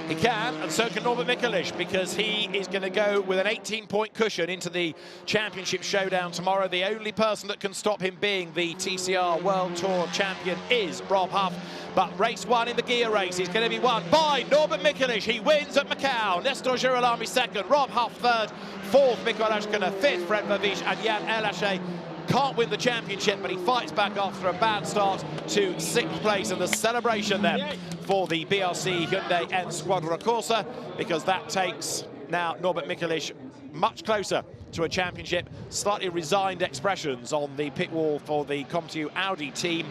He can, and so can Norbert Mikelic, because he is going to go with an 18-point cushion into the championship showdown tomorrow. The only person that can stop him being the TCR World Tour champion is Rob Huff. But race one in the Guia race is going to be won by Norbert Mikelic. He wins at Macau. Nestor Girolami second, Rob Huff third, fourth Michael Ashkona, fifth Fred Verviche, and Jan Elaché can't win the championship, but he fights back after a bad start to sixth place. And the celebration then for the BRC Hyundai N Squadra Corsa, because that takes now Norbert Mikelic much closer to a championship. Slightly resigned expressions on the pit wall for the ComTu Audi team.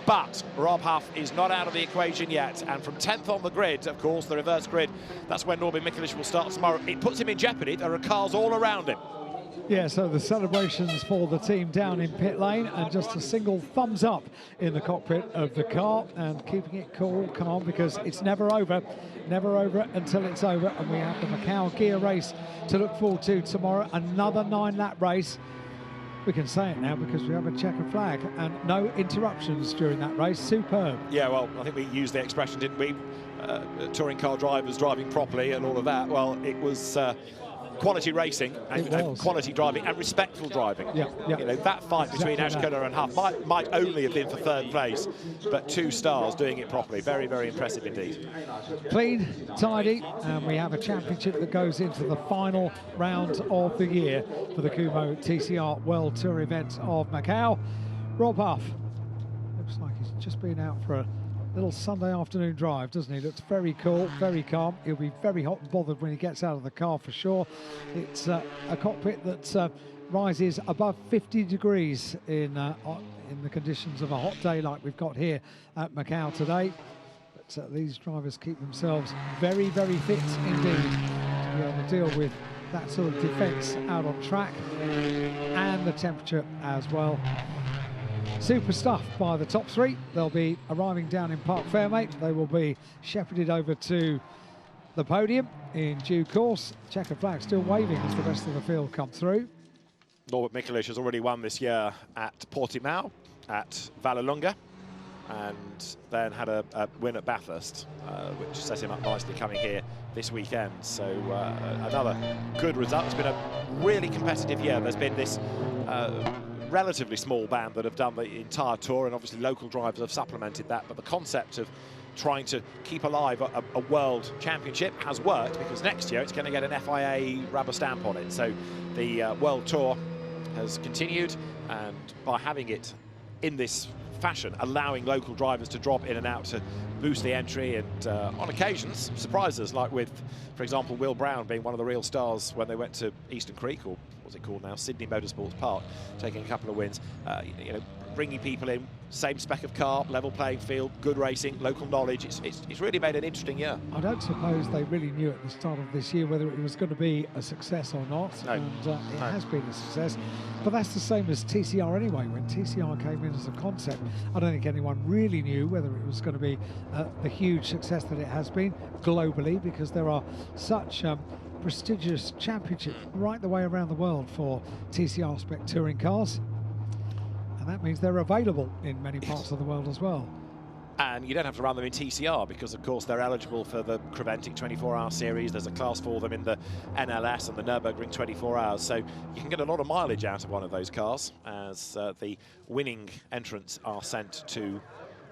But Rob Huff is not out of the equation yet, and from 10th on the grid, of course, the reverse grid, that's when Norbert Mikelic will start tomorrow. It puts him in jeopardy. There are cars all around him.
Yeah, so the celebrations for the team down in pit lane, and just a single thumbs up in the cockpit of the car, and keeping it cool, calm, because it's never over until it's over. And we have the Macau Guia race to look forward to tomorrow, another 9-lap race. We can say it now because we have a checkered flag and no interruptions during that race. Superb.
Yeah, well, I think we used the expression, didn't we? Touring car drivers driving properly and all of that. Well, it was quality racing and quality driving and respectful driving.
Yeah.
You know, that fight between Ashkona and Huff might only have been for third place, but 2 stars doing it properly. Very, very impressive indeed.
Clean, tidy, and we have a championship that goes into the final round of the year for the Kumho TCR World Tour event of Macau. Rob Huff looks like he's just been out for a little Sunday afternoon drive, doesn't he? Looks very cool, very calm. He'll be very hot and bothered when he gets out of the car for sure. It's a cockpit that rises above 50 degrees in the conditions of a hot day like we've got here at Macau today. But these drivers keep themselves very, very fit indeed to be able to deal with that sort of defence out on track, and the temperature as well. Super stuff by the top 3. They'll be arriving down in Parc Fermé. They will be shepherded over to the podium in due course. Checkered flag still waving as the rest of the field come through.
Norbert Mikulich has already won this year at Portimao, at Vallelunga, and then had a win at Bathurst, which set him up nicely coming here this weekend. So another good result. It's been a really competitive year. There's been this relatively small band that have done the entire tour, and obviously local drivers have supplemented that, but the concept of trying to keep alive a world championship has worked, because next year it's going to get an FIA rubber stamp on it. So the world tour has continued, and by having it in this fashion, allowing local drivers to drop in and out to boost the entry, and on occasions surprise us, like with, for example, Will Brown being one of the real stars when they went to Eastern Creek, or what's it called now, Sydney Motorsports Park, taking a couple of wins, you know, bringing people in, same spec of car, level playing field, good racing, local knowledge. It's really made an interesting year.
I don't suppose they really knew at the start of this year whether it was going to be a success or not,
no.
And it has been a success. But that's the same as TCR anyway. When TCR came in as a concept, I don't think anyone really knew whether it was going to be the huge success that it has been globally, because there are such prestigious championships right the way around the world for TCR spec touring cars. And that means they're available in many parts of the world as well.
And you don't have to run them in TCR, because of course they're eligible for the Creventic 24-hour series. There's a class for them in the NLS and the Nürburgring 24 hours. So you can get a lot of mileage out of one of those cars, as the winning entrants are sent to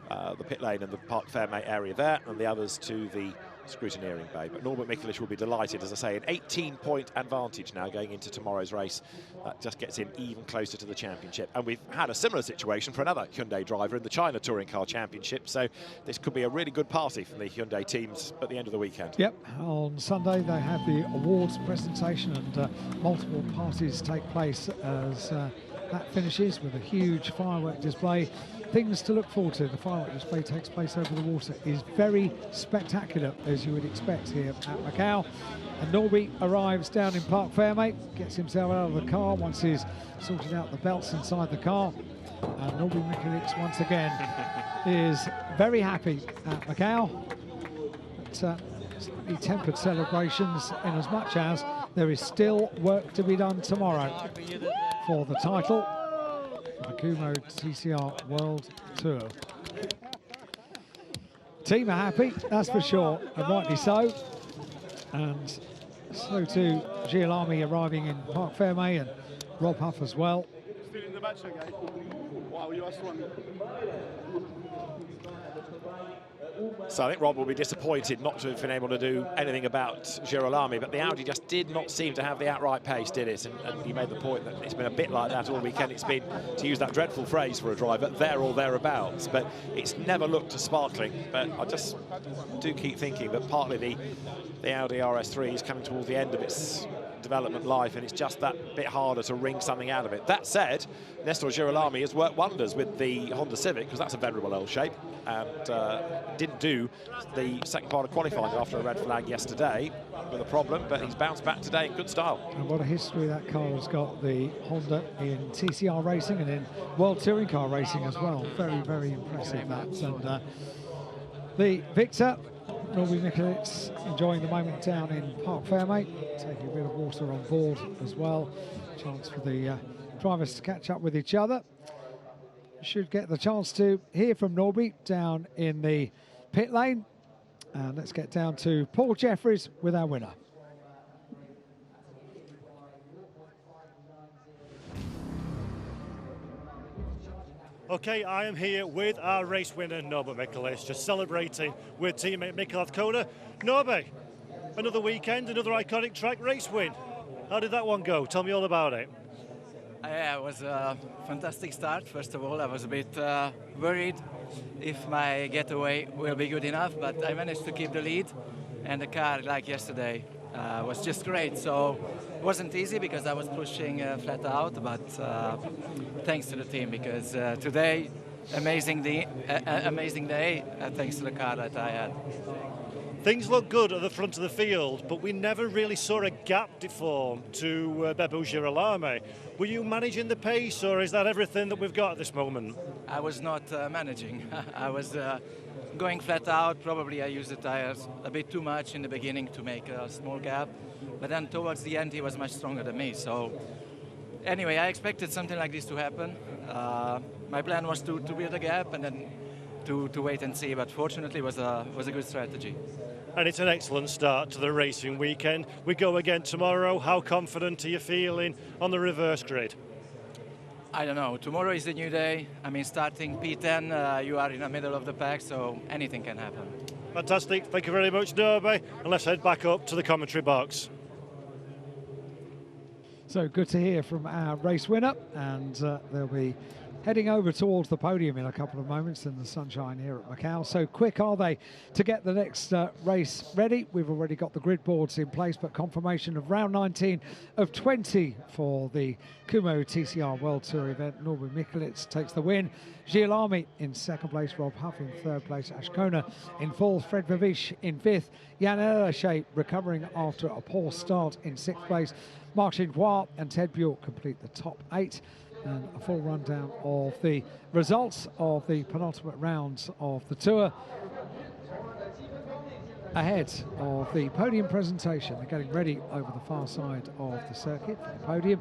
the pit lane and the Parc Fermé area there, and the others to the scrutineering bay. But Norbert Mikulich will be delighted, as I say, an 18-point advantage now going into tomorrow's race. That just gets him even closer to the championship. And we've had a similar situation for another Hyundai driver in the China Touring Car Championship, so this could be a really good party from the Hyundai teams at the end of the weekend.
Yep, on Sunday they have the awards presentation, and multiple parties take place as that finishes with a huge firework display. Things to look forward to. The firework display takes place over the water, is very spectacular, as you would expect here at Macau. And Norby arrives down in Parc Fermé, gets himself out of the car once he's sorted out the belts inside the car. And Norby Mikulich once again is very happy at Macau. But slightly tempered celebrations, in as much as there is still work to be done tomorrow for the title. The Kumho TCR World Tour. Team are happy, that's for sure, and rightly so. And so too Girolami arriving in Parc Fermé, and Rob Huff as well.
Still in the match again. Wow, you lost one.
So I think Rob will be disappointed not to have been able to do anything about Girolami, but the Audi just did not seem to have the outright pace, did it? And you made the point that it's been a bit like that all weekend. It's been, to use that dreadful phrase for a driver, there or thereabouts, but it's never looked as sparkling. But I just do keep thinking that partly the Audi RS3 is coming towards the end of its development life, and it's just that bit harder to wring something out of it. That said, Nestor Girolami has worked wonders with the Honda Civic, because that's a venerable L shape, and didn't do the second part of qualifying after a red flag yesterday with a problem, but he's bounced back today in good style.
And what a history that car has got, the Honda, in TCR racing and in World Touring Car racing as well. Very, very impressive, that. And the victor, Norby Mikulich, enjoying the moment down in Parc Fermé, taking a bit of water on board as well. Chance for the drivers to catch up with each other. Should get the chance to hear from Norby down in the pit lane. And let's get down to Paul Jeffries with our winner.
Okay, I am here with our race winner, Norbert Mikulich, just celebrating with teammate Mikael Koda. Norbert, another weekend, another iconic track race win. How did that one go? Tell me all about it.
Yeah, it was a fantastic start. First of all, I was a bit worried if my getaway will be good enough, but I managed to keep the lead, and the car, like yesterday, was just great. So it wasn't easy because I was pushing flat out, but thanks to the team, because today, amazing day, thanks to the car that I had.
Things look good at the front of the field, but we never really saw a gap deform to Bebo Girolami. Were you managing the pace, or is that everything that we've got at this moment?
I was not managing. I was going flat out, probably I used the tires a bit too much in the beginning to make a small gap. But then towards the end, he was much stronger than me. So anyway, I expected something like this to happen. My plan was to build a gap and then to wait and see. But fortunately, it was a good strategy.
And it's an excellent start to the racing weekend. We go again tomorrow. How confident are you feeling on the reverse grid?
I don't know. Tomorrow is a new day. I mean, starting P10, you are in the middle of the pack, so anything can happen.
Fantastic. Thank you very much, Derby. And let's head back up to the commentary box.
So good to hear from our race winner, and they'll be heading over towards the podium in a couple of moments in the sunshine here at Macau. So quick are they to get the next race ready. We've already got the grid boards in place, but confirmation of round 19 of 20 for the Kumho TCR World Tour event. Norbert Mikulits takes the win. Gilles Lamy in second place, Rob Huff in third place, Ashkona in fourth, Fred Vavish in fifth, Jan Elerche recovering after a poor start in sixth place. Marc Gindois and Ted Bjork complete the top 8. And a full rundown of the results of the penultimate rounds of the tour ahead of the podium presentation. They're getting ready over the far side of the circuit for the podium.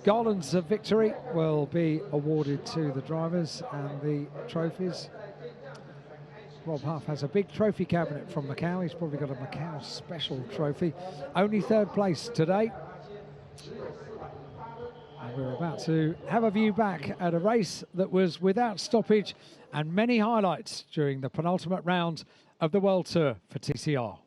Garlands of victory will be awarded to the drivers, and the trophies. Rob Huff has a big trophy cabinet from Macau. He's probably got a Macau special trophy. Only third place today. And we're about to have a view back at a race that was without stoppage and many highlights during the penultimate round of the World Tour for TCR.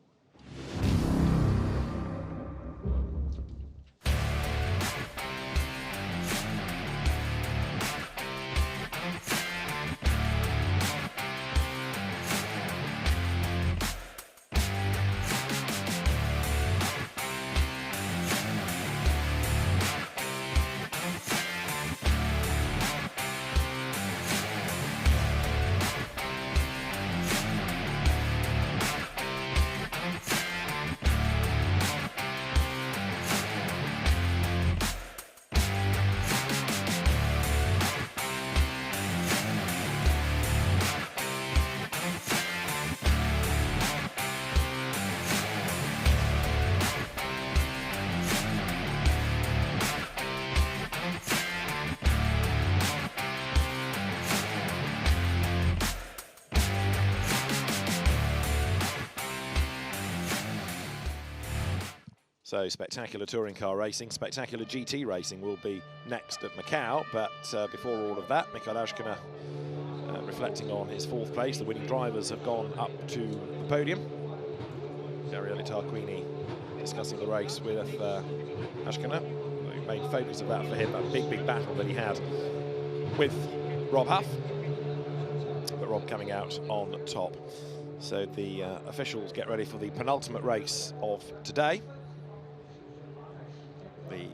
So spectacular touring car racing, spectacular GT racing will be next at Macau. But before all of that, Michael Ashkona reflecting on his fourth place. The winning drivers have gone up to the podium. Gabriele Tarquini discussing the race with Ashkona. The main focus of that for him, that big battle that he had with Rob Huff. But Rob coming out on top. So the officials get ready for the penultimate race of today. The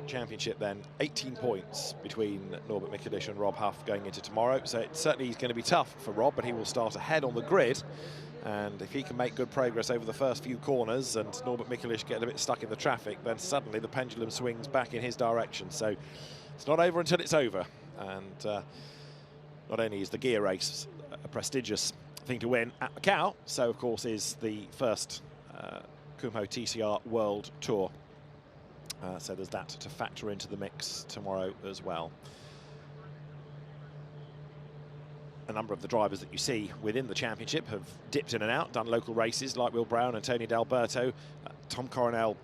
championship then, 18 points between Norbert Mikulits and Rob Huff going into tomorrow. So it certainly is going to be tough for Rob, but he will start ahead on the grid. And if he can make good progress over the first few corners and Norbert Mikulits get a bit stuck in the traffic, then suddenly the pendulum swings back in his direction. So it's not over until it's over. And not only is the Guia race a prestigious thing to win at Macau, so of course is the first Kumho TCR World Tour. So there's that to factor into the mix tomorrow as well. A number of the drivers that you see within the championship have dipped in and out, done local races like Will Brown and Tony D'Alberto. Tom Coronel,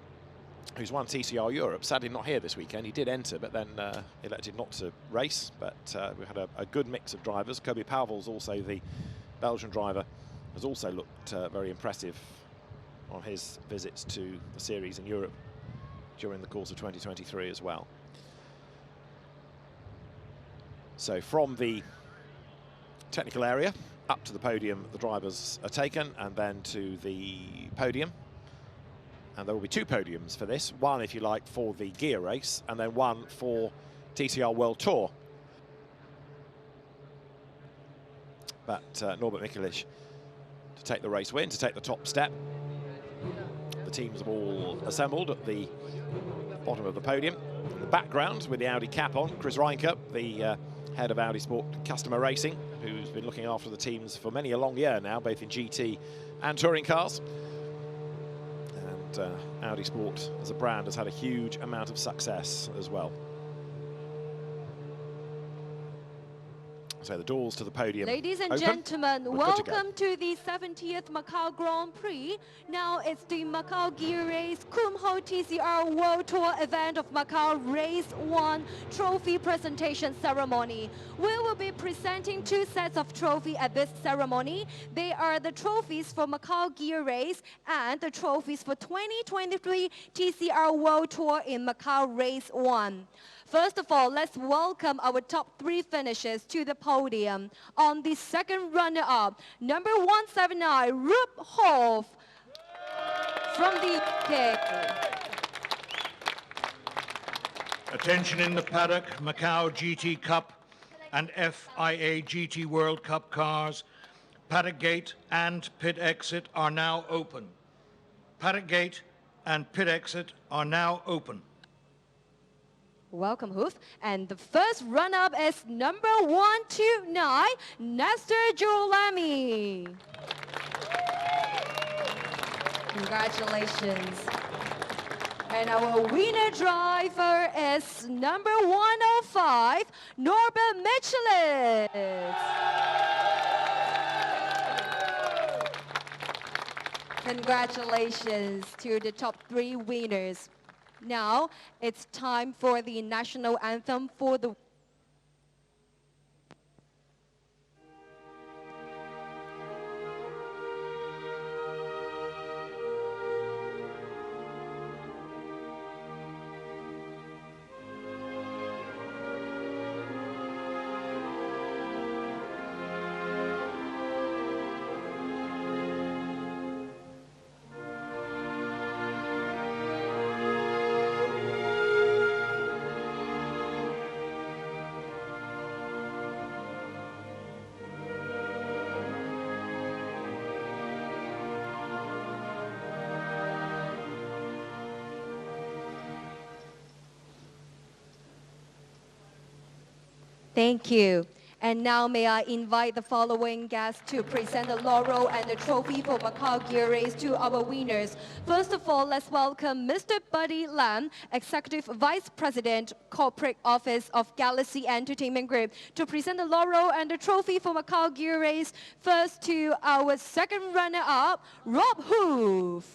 who's won TCR Europe, sadly not here this weekend. He did enter, but then elected not to race. But we had a good mix of drivers. Kobe Pauwels, also the Belgian driver, has also looked very impressive on his visits to the series in Europe during the course of 2023 as well. So from the technical area up to the podium, the drivers are taken, and then to the podium. And there will be two podiums for this. One, if you like, for the Guia race, and then one for TCR World Tour. But Norbert Mikulits to take the race win, to take the top step. The teams have all assembled at the bottom of the podium. In the background, with the Audi cap on, Chris Reinke, the head of Audi Sport Customer Racing, who's been looking after the teams for many a long year now, both in GT and touring cars. And Audi Sport as a brand has had a huge amount of success as well. So the doors to the podium.
Ladies and
open.
gentlemen,
We're
welcome to the 70th Macau Grand Prix. Now it's the Macau Gear Race-Kumho TCR World Tour event of Macau-Race1 trophy presentation ceremony. We will be presenting 2 sets of trophy at this ceremony. They are the trophies for Macau Gear Race and the trophies for 2023 TCR World Tour in Macau-Race1. First of all, let's welcome our top 3 finishers to the podium. On the second runner-up, number 179, Rup Hof from the UK.
Attention in the paddock, Macau GT Cup and FIA GT World Cup cars. Paddock gate and pit exit are now open. Paddock gate and pit exit are now open.
Welcome, Hoof. And the first run-up is number 129, Nestor Girolami. Congratulations. And our winner driver is number 105, Norbert Michelis. Congratulations to the top 3 winners. Now, it's time for the national anthem for the Thank you. And now may I invite the following guests to present the laurel and the trophy for Macau Gear Race to our winners. First of all, let's welcome Mr. Buddy Lam, Executive Vice President, Corporate Office of Galaxy Entertainment Group, to present the laurel and the trophy for Macau Gear Race. First to our second runner-up, Rob Hoof.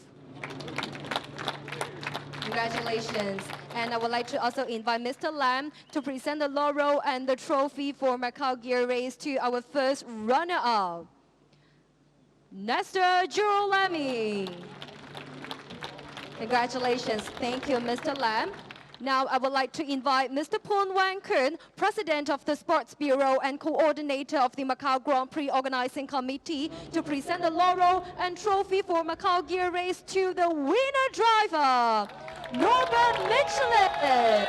Congratulations. And I would like to also invite Mr. Lam to present the laurel and the trophy for Macau Gear Race to our first runner-up, Nestor Girolami. Congratulations. Thank you, Mr. Lam. Now I would like to invite Mr. Poon Wan Kun, President of the Sports Bureau and Coordinator of the Macau Grand Prix Organizing Committee, to present the laurel and trophy for Macau Gear Race to the winner driver, Norbert Michelis.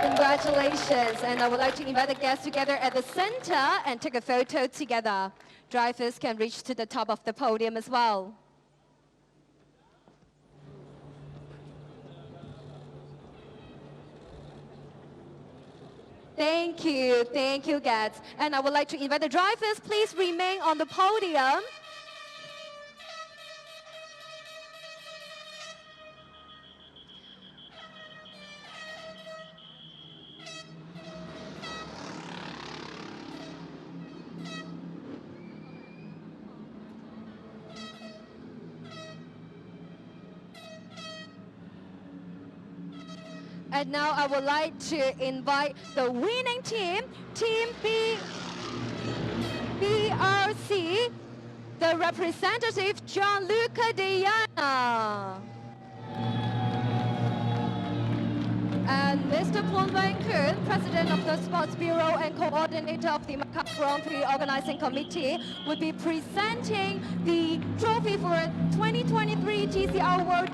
Congratulations. And I would like to invite the guests together at the center and take a photo together. Drivers can reach to the top of the podium as well. Thank you, guests. And I would like to invite the drivers, please remain on the podium. And now I would like to invite the winning team, Team BRC, the representative, Gianluca Diana. And Mr. Poon Wan Kun, President of the Sports Bureau and Coordinator of the Macau Grand Prix Organizing Committee, will be presenting the trophy for 2023 TCR World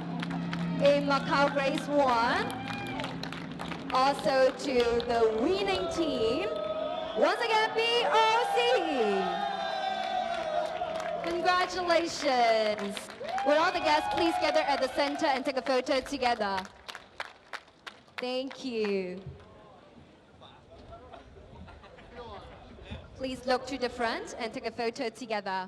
in Macau Race 1. Also to the winning team, once again, BRC. Congratulations. Will all the guests please gather at the center and take a photo together? Thank you. Please look to the front and take a photo together.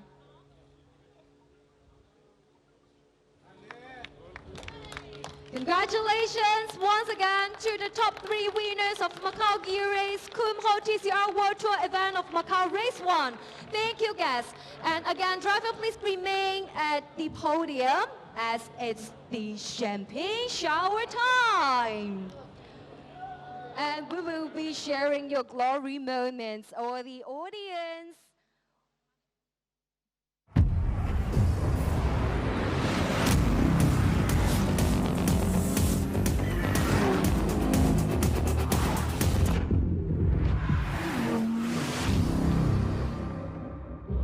Congratulations once again to the top 3 winners of Macau Gear Race-Kumho TCR World Tour event of Macau-Race1. Thank you, guests. And again, driver, please remain at the podium as it's the champagne shower time. And we will be sharing your glory moments, or the audience.